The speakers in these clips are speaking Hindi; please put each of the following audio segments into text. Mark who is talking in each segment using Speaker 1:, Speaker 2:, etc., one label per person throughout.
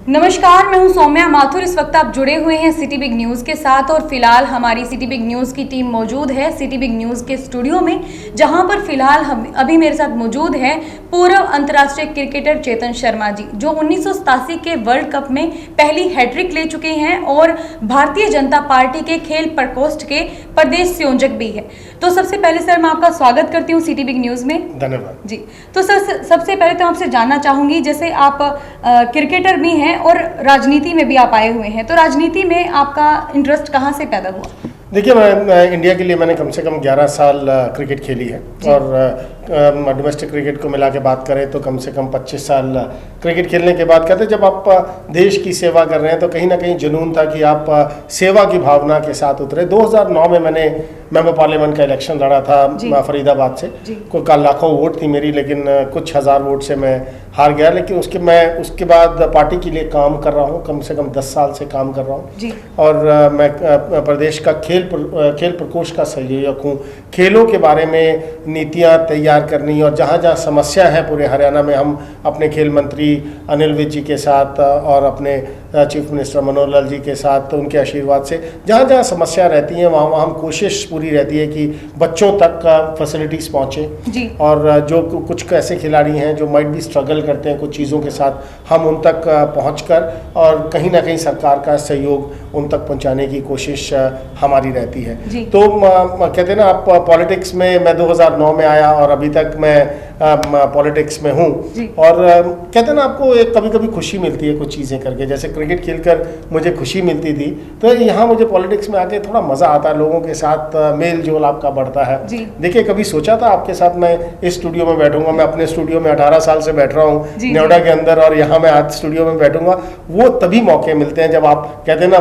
Speaker 1: नमस्कार, मैं हूं सौम्या माथुर। इस वक्त आप जुड़े हुए हैं सिटी बिग न्यूज के साथ और फिलहाल हमारी सिटी बिग न्यूज की टीम मौजूद है सिटी बिग न्यूज के स्टूडियो में, जहां पर फिलहाल हम अभी मेरे साथ मौजूद है पूर्व अंतर्राष्ट्रीय क्रिकेटर चेतन शर्मा जी, जो 1987 के वर्ल्ड कप में पहली हैट्रिक ले चुके हैं और भारतीय जनता पार्टी के खेल प्रकोष्ठ के प्रदेश संयोजक भी है। तो सबसे पहले सर मैं आपका स्वागत करती हूँ सिटी बिग न्यूज में।
Speaker 2: धन्यवाद
Speaker 1: जी। तो सर सबसे पहले तो आपसे जानना चाहूंगी, जैसे आप क्रिकेटर भी हैं और राजनीति में भी आप आए हुए हैं, तो राजनीति में आपका इंटरेस्ट कहाँ से पैदा हुआ?
Speaker 2: देखिए, मैं इंडिया के लिए मैंने कम से कम 11 साल क्रिकेट खेली है और डोमेस्टिक क्रिकेट को मिला के बात करें तो कम से कम 25 साल क्रिकेट खेलने के बाद कहते हैं जब आप देश की सेवा कर रहे हैं तो कहीं ना कहीं जुनून था कि आप सेवा की भावना के साथ उतरे। 2009 में मैंने मेंबर पार्लियामेंट का इलेक्शन लड़ा था फरीदाबाद से। कोई लाखों वोट थी मेरी, लेकिन कुछ हज़ार वोट से मैं हार गया। लेकिन उसके बाद पार्टी के लिए काम कर रहा हूँ, कम से कम 10 साल से काम कर रहा हूँ और मैं प्रदेश का खेल प्रकोष्ठ का संयोजक हूँ। खेलों के बारे में नीतियाँ तैयार करनी और जहाँ जहाँ समस्या है पूरे हरियाणा में, हम अपने खेल मंत्री अनिल विज जी के साथ और अपने चीफ मिनिस्टर मनोहर लाल जी के साथ उनके आशीर्वाद से जहाँ जहाँ समस्या रहती है वहाँ हम कोशिश पूरी रहती है कि बच्चों तक फैसिलिटीज़ पहुँचे और जो कुछ ऐसे खिलाड़ी हैं जो माइट भी स्ट्रगल करते हैं कुछ चीज़ों के साथ, हम उन तक पहुँचकर और कहीं ना कहीं सरकार का सहयोग उन तक पहुँचाने की कोशिश हमारी रहती है। तो कहते हैं ना, आप पॉलिटिक्स में मैं 2009 में आया और अभी तक मैं पॉलिटिक्स में हूँ और कहते हैं ना, आपको एक कभी कभी खुशी मिलती है कुछ चीज़ें करके। जैसे क्रिकेट खेलकर मुझे खुशी मिलती थी, तो यहाँ मुझे पॉलिटिक्स में आके थोड़ा मज़ा आता है, लोगों के साथ मेल जोल आपका बढ़ता है। देखिए, कभी सोचा था आपके साथ मैं इस स्टूडियो में बैठूंगा? मैं अपने स्टूडियो में 18 साल से बैठ रहा हूँ नोएडा के अंदर और यहाँ मैं आज स्टूडियो में बैठूंगा। वो तभी मौके मिलते हैं जब आप कहते हैं ना,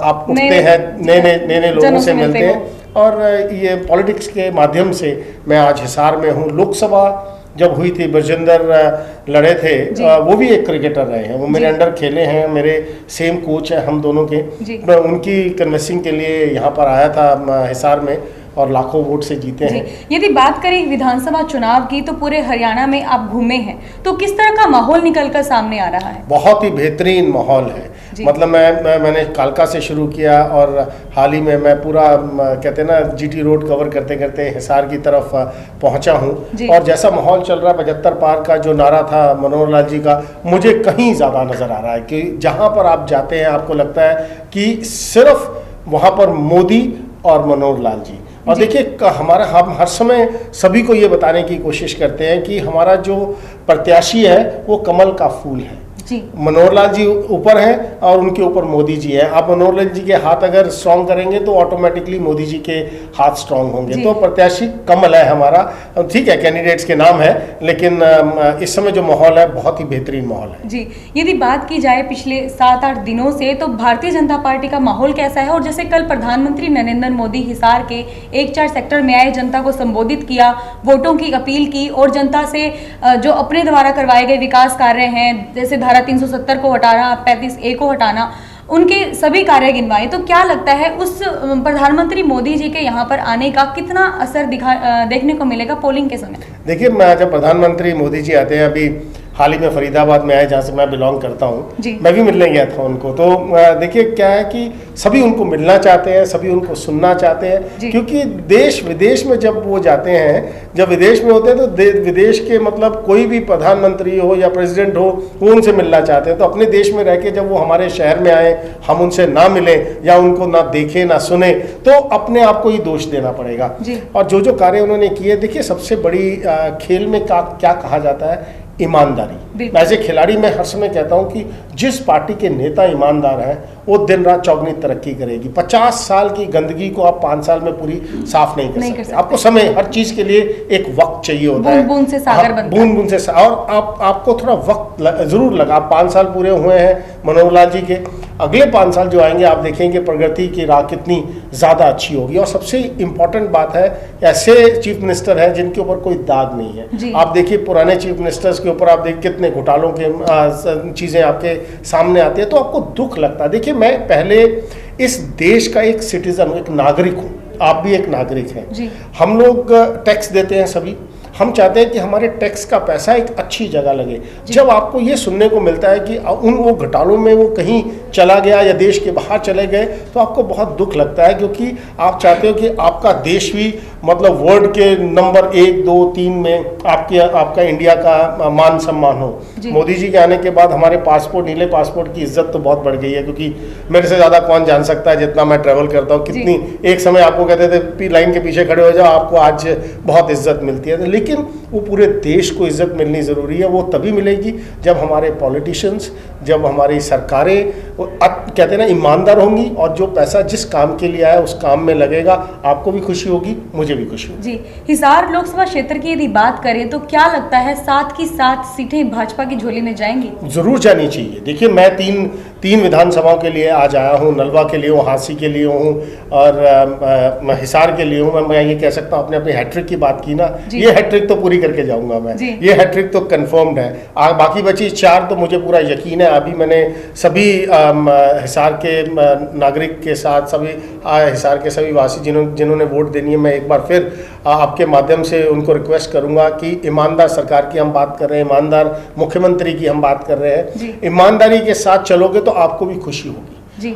Speaker 2: आप उठते हैं नए लोगों से मिलते हैं। और ये पॉलिटिक्स के माध्यम से मैं आज हिसार में हूँ। लोकसभा जब हुई थी, ब्रजेंद्र लड़े थे, वो भी एक क्रिकेटर रहे हैं, वो मेरे अंडर खेले हैं, मेरे सेम कोच हैं हम दोनों के। मैं उनकी कन्विंसिंग के लिए यहाँ पर आया था हिसार में और लाखों वोट से जीते हैं।
Speaker 1: यदि बात करें विधानसभा चुनाव की, तो पूरे हरियाणा में आप घूमे हैं, तो किस तरह का माहौल निकल कर सामने आ रहा है?
Speaker 2: बहुत ही बेहतरीन माहौल है। मतलब मैंने कालका से शुरू किया और हाल ही में मैं पूरा कहते हैं ना जीटी रोड कवर करते करते हिसार की तरफ पहुंचा हूं और जैसा माहौल चल रहा है 75 पार का जो नारा था मनोहर लाल जी का, मुझे कहीं ज़्यादा नज़र आ रहा है कि जहां पर आप जाते हैं आपको लगता है कि सिर्फ वहां पर मोदी और मनोहर लाल जी। और देखिए, हम हर समय सभी को ये बताने की कोशिश करते हैं कि हमारा जो प्रत्याशी है वो कमल का फूल है। मनोहर लाल जी ऊपर हैं और उनके ऊपर मोदी जी हैं। आप मनोहर लाल जी के हाथ अगर स्ट्रांग करेंगे तो ऑटोमेटिकली मोदी जी के हाथ स्ट्रांग होंगे। तो प्रत्याशी कमल है हमारा। ठीक है, कैंडिडेट्स के नाम है, लेकिन इस समय जो माहौल है बहुत ही बेहतरीन माहौल है।
Speaker 1: जी, यदि बात की जाए पिछले 7-8 दिनों से, तो भारतीय जनता पार्टी का माहौल कैसा है? और जैसे कल प्रधानमंत्री नरेंद्र मोदी हिसार के 1-4 सेक्टर में आए, जनता को संबोधित किया, वोटों की अपील की और जनता से जो अपने द्वारा करवाए गए विकास कार्य हैं, जैसे धारा 370 को हटाना, 35A को हटाना, उनके सभी कार्य गिनवाए, तो क्या लगता है उस प्रधानमंत्री मोदी जी के यहाँ पर आने का कितना असर देखने को मिलेगा पोलिंग के समय?
Speaker 2: देखिए, जब प्रधानमंत्री मोदी जी आते हैं, अभी हाल ही में फरीदाबाद में आए जहाँ से मैं बिलोंग करता हूँ, मैं भी मिलने गया था उनको। तो देखिए क्या है कि सभी उनको मिलना चाहते हैं, सभी उनको सुनना चाहते हैं, क्योंकि देश विदेश में जब वो जाते हैं, जब विदेश में होते हैं तो विदेश के मतलब कोई भी प्रधानमंत्री हो या प्रेसिडेंट हो, वो उनसे मिलना चाहते हैं। तो अपने देश में रह के जब वो हमारे शहर में आए, हम उनसे ना मिले या उनको ना देखें ना सुने, तो अपने आप को ही दोष देना पड़ेगा। और जो कार्य उन्होंने किए, देखिए सबसे बड़ी खेल में क्या कहा जाता है, ईमानदारी। एज ए खिलाड़ी मैं हर समय कहता हूं कि जिस पार्टी के नेता ईमानदार हैं वो दिन रात चौगनी तरक्की करेगी। 50 साल की गंदगी को आप 5 साल में पूरी साफ नहीं कर सकते। आपको समय, हर चीज के लिए एक वक्त चाहिए होता है,
Speaker 1: बूंद से सागर बनता है।
Speaker 2: बूंद से और आपको थोड़ा वक्त जरूर लगा। 5 साल पूरे हुए हैं मनोहर लाल जी के, अगले 5 साल जो आएंगे आप देखेंगे प्रगति की राह कितनी ज़्यादा अच्छी होगी। और सबसे इम्पोर्टेंट बात है, ऐसे चीफ मिनिस्टर हैं जिनके ऊपर कोई दाग नहीं है। आप देखिए पुराने चीफ मिनिस्टर्स के ऊपर आप देखिए कितने घोटालों के चीज़ें आपके सामने आती है, तो आपको दुख लगता है। देखिए, मैं पहले इस देश का एक सिटीजन हूँ, एक नागरिक हूँ, आप भी एक नागरिक हैं। हम लोग टैक्स देते हैं सभी, हम चाहते हैं कि हमारे टैक्स का पैसा एक अच्छी जगह लगे। जब आपको ये सुनने को मिलता है कि वो घोटालों में वो कहीं चला गया या देश के बाहर चले गए, तो आपको बहुत दुख लगता है, क्योंकि आप चाहते हो कि आपका देश भी मतलब वर्ल्ड के नंबर 1, 2, 3 में आपका इंडिया का मान सम्मान हो। मोदी जी के आने के बाद हमारे पासपोर्ट, नीले पासपोर्ट की इज्जत तो बहुत बढ़ गई है, क्योंकि मेरे से ज़्यादा कौन जान सकता है जितना मैं ट्रैवल करता हूँ। कितनी एक समय आपको कहते थे लाइन के पीछे खड़े हो जाओ, आपको आज बहुत इज्जत मिलती है। लेकिन वो पूरे देश को इज्जत मिलनी ज़रूरी है। वो तभी मिलेगी जब हमारे पॉलिटिशियंस, जब हमारी सरकारें कहते हैं ना ईमानदार होंगी, और जो पैसा जिस काम के लिए आया उस काम में लगेगा। आपको भी खुशी होगी, मुझे भी खुशी होगी।
Speaker 1: जी, हिसार लोकसभा क्षेत्र की यदि बात करें तो क्या लगता है 7 की 7 सीटें भाजपा की झोली में जाएंगी?
Speaker 2: जरूर जानी चाहिए। देखिए, मैं तीन विधानसभाओं के लिए आज आया हूँ। नलवा के लिए हूँ, हांसी के लिए हूँ, और हिसार के लिए हूँ। मैं ये कह सकता हूँ, अपने हैट्रिक की बात की ना, ये हैट्रिक तो पूरी करके जाऊंगा मैं। ये हैट्रिक तो कंफर्म्ड है। बाकी बची 4 तो मुझे पूरा यकीन है। अभी मैंने सभी हिसार के नागरिक के साथ, सभी हिसार के सभी वासी जिन्होंने वोट देनी है, मैं एक बार फिर आपके माध्यम से उनको रिक्वेस्ट करूंगा कि ईमानदार सरकार की हम बात कर रहे हैं, ईमानदार मुख्यमंत्री की हम बात कर रहे हैं। ईमानदारी के साथ चलोगे तो आपको भी खुशी होगी।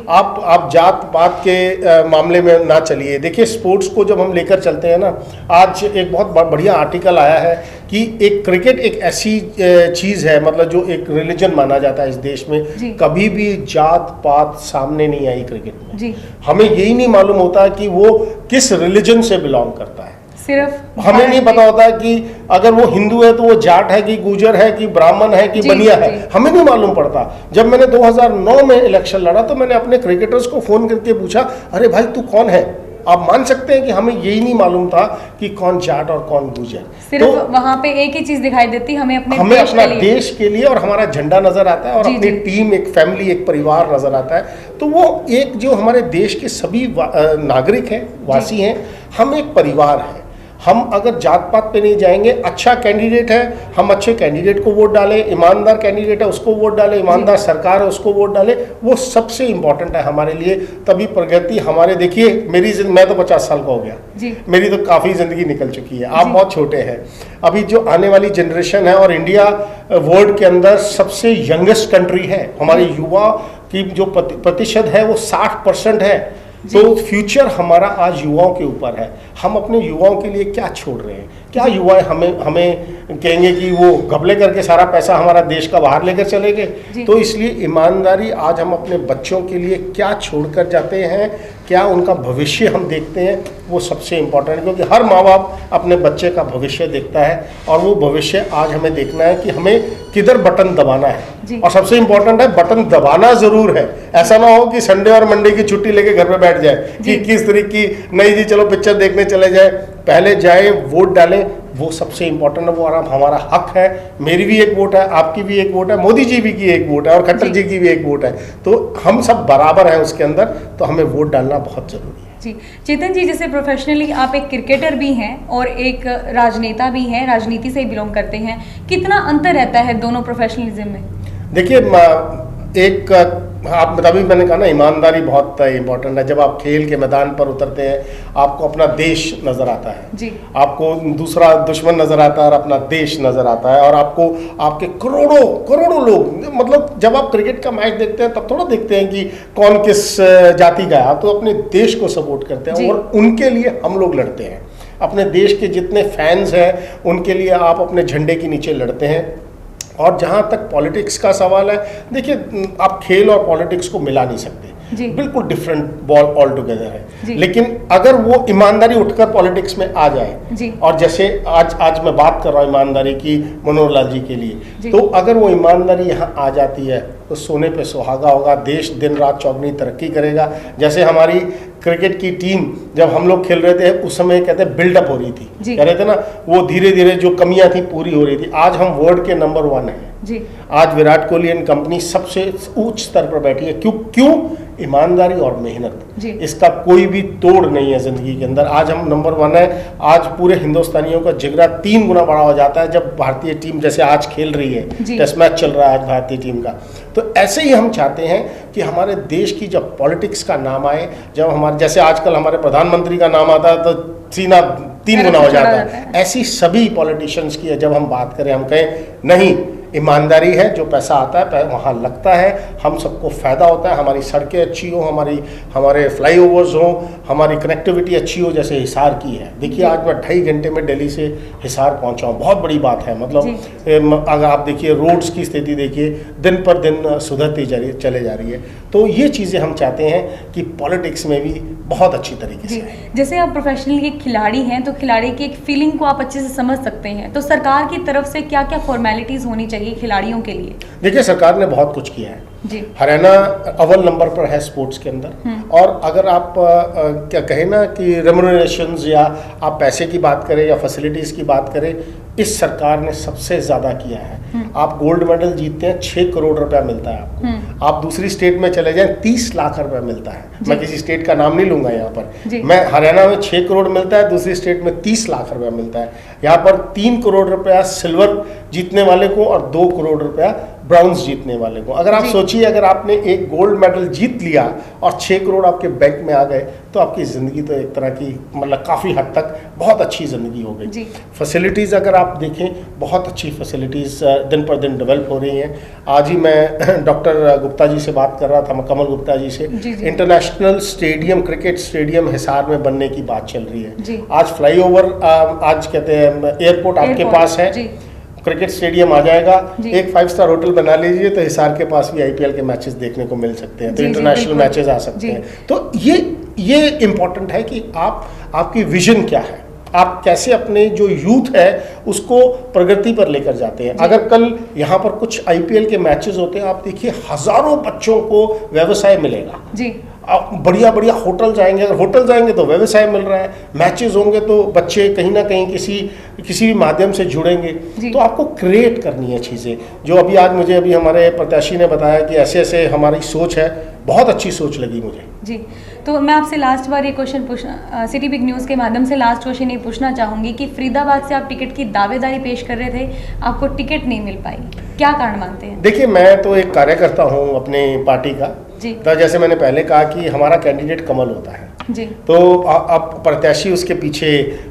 Speaker 2: आप जात पात के मामले में ना चलिए। देखिए, स्पोर्ट्स को जब हम लेकर चलते हैं ना, आज एक बहुत बढ़िया आर्टिकल आया है कि एक क्रिकेट एक ऐसी चीज़ है, मतलब जो एक रिलीजन माना जाता है इस देश में, कभी भी जात पात सामने नहीं आई क्रिकेट में। हमें यही नहीं मालूम होता कि वो किस रिलीजन से बिलोंग करता है।
Speaker 1: सिर्फ
Speaker 2: हमें नहीं पता होता कि अगर वो हिंदू है तो वो जाट है कि गुजर है कि ब्राह्मण है कि बनिया है, हमें नहीं मालूम पड़ता। जब मैंने 2009 में इलेक्शन लड़ा तो मैंने अपने क्रिकेटर्स को फोन करके पूछा, अरे भाई तू कौन है? आप मान सकते हैं कि हमें यही नहीं मालूम था कि कौन जाट और कौन गुजर।
Speaker 1: सिर्फ तो वहां पे एक ही चीज दिखाई देती, हमें अपना
Speaker 2: देश के लिए और हमारा झंडा नजर आता है, और अपनी टीम, एक फैमिली, एक परिवार नजर आता है। तो वो एक जो हमारे देश के सभी नागरिक हैं, वासी हैं, हम एक परिवार हैं। हम अगर जात पात पे नहीं जाएंगे, अच्छा कैंडिडेट है, हम अच्छे कैंडिडेट को वोट डालें, ईमानदार कैंडिडेट है उसको वोट डालें, ईमानदार सरकार है उसको वोट डालें, वो सबसे इम्पोर्टेंट है हमारे लिए। तभी प्रगति हमारे, देखिए मैं तो 50 साल का हो गया, मेरी तो काफ़ी ज़िंदगी निकल चुकी है, आप बहुत छोटे हैं। अभी जो आने वाली जनरेशन है, और इंडिया वर्ल्ड के अंदर सबसे यंगेस्ट कंट्री है, हमारे युवा की जो प्रतिशत है वो 60% है। तो फ्यूचर हमारा आज युवाओं के ऊपर है। हम अपने युवाओं के लिए क्या छोड़ रहे हैं? क्या युवा हमें कहेंगे कि वो घपले करके सारा पैसा हमारा देश का बाहर लेकर चले गए? तो इसलिए ईमानदारी, आज हम अपने बच्चों के लिए क्या छोड़कर जाते हैं, क्या उनका भविष्य हम देखते हैं, वो सबसे इम्पोर्टेंट है। क्योंकि हर माँ बाप अपने बच्चे का भविष्य देखता है, और वो भविष्य आज हमें देखना है कि हमें किधर बटन दबाना है। और सबसे इम्पोर्टेंट है, बटन दबाना जरूर है। ऐसा ना हो कि संडे और मंडे की छुट्टी लेके घर पे बैठ जाए कि किस तरीके की, नहीं जी चलो पिक्चर देखने चले जाए। पहले जाए, वोट डालें, वो सबसे इम्पोर्टेंट है। वो हमारा हक है। मेरी भी एक वोट है, आपकी भी एक वोट है, मोदी जी भी की एक वोट है, और खट्टर जी की भी एक वोट है। तो हम सब बराबर हैं उसके अंदर, तो हमें वोट डालना बहुत जरूरी है।
Speaker 1: जी, चेतन जी, जैसे प्रोफेशनली आप एक क्रिकेटर भी हैं और एक राजनेता भी हैं, राजनीति से बिलोंग करते हैं, कितना अंतर रहता है दोनों प्रोफेशनलिज्म में?
Speaker 2: देखिए, एक आप तभी मैंने कहा ना, ईमानदारी बहुत इंपॉर्टेंट है। जब आप खेल के मैदान पर उतरते हैं, आपको अपना देश नज़र आता है, आपको दूसरा दुश्मन नज़र आता है और अपना देश नज़र आता है, और आपको आपके करोड़ों लोग, मतलब जब आप क्रिकेट का मैच देखते हैं तब थोड़ा देखते हैं कि कौन किस जाति का है, आप तो अपने देश को सपोर्ट करते हैं, और उनके लिए हम लोग लड़ते हैं। अपने देश के जितने फैंस हैं उनके लिए आप अपने झंडे के नीचे लड़ते हैं। और जहाँ तक पॉलिटिक्स का सवाल है, देखिए आप खेल और पॉलिटिक्स को मिला नहीं सकते, बिल्कुल डिफरेंट बॉल ऑल टुगेदर है। लेकिन अगर वो ईमानदारी उठकर पॉलिटिक्स में आ जाए, और जैसे आज मैं बात कर रहा हूँ ईमानदारी की मनोहर लाल जी के लिए, तो अगर वो ईमानदारी यहाँ आ जाती है तो सोने पे सुहागा होगा, देश दिन रात चौगुनी तरक्की करेगा। जैसे हमारी क्रिकेट की टीम जब हम लोग खेल रहे थे उस समय कहते हैं बिल्डअप हो रही थी, कह रहे थे ना, वो धीरे धीरे जो कमियां थी पूरी हो रही थी। आज हम वर्ल्ड के नंबर 1 हैं। आज विराट कोहली एंड कंपनी सबसे उच्च स्तर पर बैठी है। क्यों? ईमानदारी और मेहनत, इसका कोई भी तोड़ नहीं है जिंदगी के अंदर। आज हम नंबर 1 है। आज पूरे हिंदुस्तानियों का जिगरा 3 गुना बड़ा हो जाता है जब भारतीय टीम जैसे आज खेल रही है, टेस्ट मैच चल रहा है आज भारतीय टीम का। तो ऐसे ही हम चाहते हैं कि हमारे देश की जब पॉलिटिक्स का नाम आए, जब हमारे जैसे आजकल हमारे प्रधानमंत्री का नाम आता है तो सीना 3 गुना हो जाता है। ऐसी सभी पॉलिटिशियंस की जब हम बात करें, हम कहें नहीं, ईमानदारी है, जो पैसा आता है वहाँ लगता है, हम सबको फ़ायदा होता है, हमारी सड़कें अच्छी हो, हमारे फ्लाईओवर्स हों, हमारी कनेक्टिविटी अच्छी हो, जैसे हिसार की है। देखिए आज मैं 2.5 घंटे में दिल्ली से हिसार पहुँचा हूँ, बहुत बड़ी बात है। मतलब अगर आप देखिए रोड्स की स्थिति देखिए, दिन पर दिन सुधरती चले जा रही है। तो ये चीज़ें हम चाहते हैं कि पॉलिटिक्स में भी बहुत अच्छी तरीके से।
Speaker 1: जैसे आप प्रोफेशनल एक खिलाड़ी हैं, तो खिलाड़ी की एक फीलिंग को आप अच्छे से समझ सकते हैं, तो सरकार की तरफ से क्या क्या फॉर्मेलिटीज़ होनी चाहिए खिलाड़ियों के लिए? देखिए
Speaker 2: सरकार ने बहुत कुछ किया है जी। हरियाणा अव्वल नंबर पर है स्पोर्ट्स के अंदर। और अगर आप क्या कहें ना कि रेम्यूनरेशंस या आप पैसे की बात करें या फैसिलिटीज़ की बात करें, इस सरकार ने सबसे ज़्यादा किया है। आप गोल्ड मेडल जीतते हैं 6 करोड़ रुपया मिलता है आपको। आप दूसरी स्टेट में चले जाएं 30 लाख रुपया मिलता है। मैं किसी स्टेट का नाम नहीं लूंगा यहाँ पर। मैं हरियाणा में 6 करोड़ मिलता है, दूसरी स्टेट में 30 लाख रुपया मिलता है। यहाँ पर 3 करोड़ रुपया सिल्वर जीतने वाले को और 2 करोड़ रुपया ब्राउन्स जीतने वाले को। अगर आप सोचिए, अगर आपने एक गोल्ड मेडल जीत लिया और 6 करोड़ आपके बैंक में आ गए, तो आपकी ज़िंदगी तो एक तरह की मतलब काफ़ी हद तक बहुत अच्छी ज़िंदगी हो गई। फैसिलिटीज़ अगर आप देखें, बहुत अच्छी फैसिलिटीज़ दिन पर दिन डेवलप हो रही हैं। आज ही मैं डॉक्टर गुप्ता जी से बात कर रहा था, कमल गुप्ता जी से। International stadium, cricket stadium Hisar में बनने की बात चल रही है। आज फ्लाईओवर, आज कहते हैं एयरपोर्ट आपके पास है, क्रिकेट स्टेडियम आ जाएगा, एक 5 स्टार होटल बना लीजिए, तो हिसार के पास भी IPL के मैचेस देखने को मिल सकते हैं, तो इंटरनेशनल मैचेस आ सकते हैं। तो ये इम्पोर्टेंट है कि आपकी विजन क्या है, आप कैसे अपने जो यूथ है उसको प्रगति पर लेकर जाते हैं। अगर कल यहाँ पर कुछ IPL के मैचेस होते हैं, आप देखिए हजारों बच्चों को व्यवसाय मिलेगा जी। आप बढ़िया बढ़िया होटल जाएंगे, अगर होटल जाएंगे तो व्यवसाय मिल रहा है, मैचेस होंगे तो बच्चे कहीं ना कहीं किसी भी माध्यम से जुड़ेंगे। तो आपको क्रिएट करनी है चीज़ें, जो अभी हमारे प्रत्याशी ने बताया कि ऐसे ऐसे हमारी सोच है, बहुत अच्छी सोच लगी मुझे
Speaker 1: जी। तो मैं आपसे लास्ट बार ये क्वेश्चन पूछना, सिटी बिग न्यूज़ के माध्यम से लास्ट क्वेश्चन ये पूछना चाहूँगी कि फरीदाबाद से आप टिकट की दावेदारी पेश कर रहे थे, आपको टिकट नहीं मिल पाई, क्या कारण मानते हैं? देखिए, मैं तो एक कार्यकर्ता हूँ अपने पार्टी का जी। तो जैसे मैंने पहले कहा कि हमारा कैंडिडेट कमल होता है जी। तो अब प्रत्याशी उसके पीछे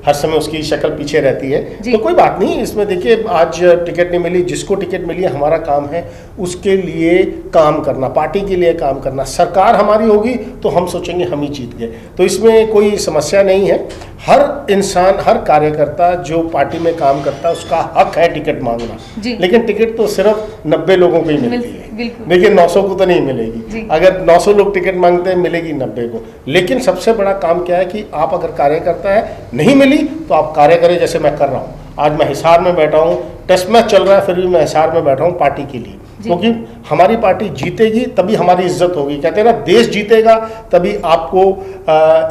Speaker 1: हर समय उसकी शक्ल पीछे रहती है, तो कोई बात नहीं। इसमें देखिए, आज टिकट नहीं मिली, जिसको टिकट मिली, हमारा काम है उसके लिए काम करना, पार्टी के लिए काम करना। सरकार हमारी होगी तो हम सोचेंगे हम ही जीत गए, तो इसमें कोई समस्या नहीं है। हर इंसान, हर कार्यकर्ता जो पार्टी में काम करता है, उसका हक है टिकट मांगना, लेकिन टिकट तो सिर्फ 90 लोगों को ही मिलती है, लेकिन 900 को तो नहीं मिलेगी। अगर 900 लोग टिकट मांगते हैं, मिलेगी 90 को। लेकिन सबसे बड़ा काम क्या है कि आप अगर कार्यकर्ता है, नहीं मिली तो आप कार्य करें, जैसे मैं कर रहा हूँ। आज मैं हिसार में बैठा हूँ, टेस्ट मैच चल रहा है, फिर भी मैं हिसार में बैठा हूँ पार्टी के लिए, क्योंकि हमारी पार्टी जीतेगी तभी हमारी इज्जत होगी। कहते हैं ना, देश जीतेगा तभी आपको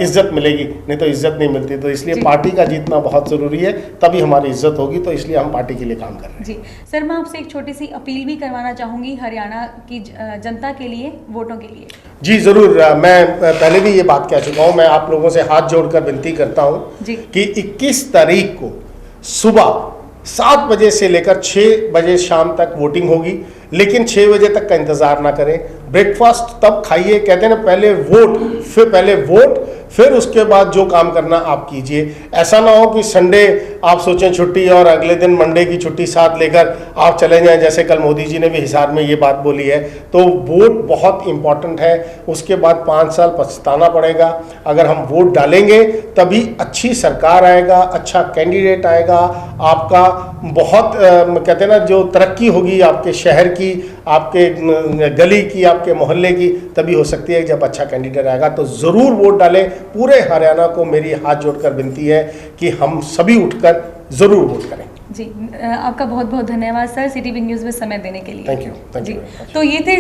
Speaker 1: इज्जत मिलेगी, नहीं तो इज्जत नहीं मिलती। तो इसलिए पार्टी का जीतना बहुत ज़रूरी है, तभी हमारी इज्जत होगी। तो इसलिए हम पार्टी के लिए काम कर रहे हैं जी। सर, मैं आपसे एक छोटी सी अपील भी करवाना चाहूँगी हरियाणा की जनता के लिए, वोटों के लिए। जी ज़रूर, मैं पहले भी ये बात कह चुका हूँ, मैं आप लोगों से हाथ जोड़कर विनती करता हूँ कि 21 तारीख को सुबह 7 बजे से लेकर 6 बजे शाम तक वोटिंग होगी, लेकिन 6 बजे तक का इंतज़ार ना करें। ब्रेकफास्ट तब खाइए, कहते हैं ना, पहले वोट फिर उसके बाद जो काम करना आप कीजिए। ऐसा ना हो कि संडे आप सोचें छुट्टी और अगले दिन मंडे की छुट्टी साथ लेकर आप चले जाएं, जैसे कल मोदी जी ने भी हिसार में ये बात बोली है। तो वोट बहुत इम्पॉर्टेंट है, उसके बाद 5 साल पछताना पड़ेगा। अगर हम वोट डालेंगे तभी अच्छी सरकार आएगा, अच्छा कैंडिडेट आएगा, आपका बहुत कहते हैं ना, जो तरक्की होगी आपके शहर की, आपके गली की, आपके मोहल्ले की, तभी हो सकती है जब अच्छा कैंडिडेट आएगा। तो ज़रूर वोट डालें। पूरे हरियाणा को मेरी हाथ जोड़कर विनती है कि हम सभी उठकर ज़रूर वोट करें जी। आपका बहुत बहुत धन्यवाद सर, सिटी बिग न्यूज़ में समय देने के लिए। थैंक यू जी। तो ये थे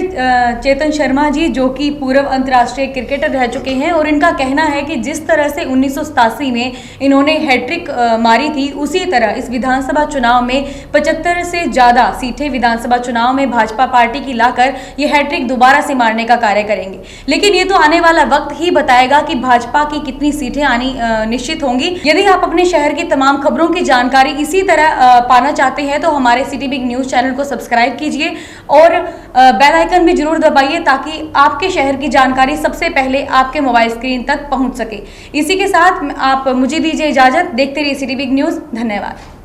Speaker 1: चेतन शर्मा जी, जो कि पूर्व अंतर्राष्ट्रीय क्रिकेटर रह चुके हैं, और इनका कहना है कि जिस तरह से 1987 में इन्होंने हैट्रिक मारी थी, उसी तरह इस विधानसभा चुनाव में 75 से ज़्यादा सीटें विधानसभा चुनाव में भाजपा पार्टी की लाकर ये हैट्रिक दोबारा से मारने का कार्य करेंगे। लेकिन ये तो आने वाला वक्त ही बताएगा कि भाजपा की कितनी सीटें आनी निश्चित होंगी। यदि आप अपने शहर की तमाम खबरों की जानकारी इसी तरह पाना चाहते हैं तो हमारे सिटी बिग न्यूज़ चैनल को सब्सक्राइब कीजिए और बेल आइकन भी जरूर दबाइए ताकि आपके शहर की जानकारी सबसे पहले आपके मोबाइल स्क्रीन तक पहुंच सके। इसी के साथ आप मुझे दीजिए इजाज़त। देखते रहिए सिटी बिग न्यूज़। धन्यवाद।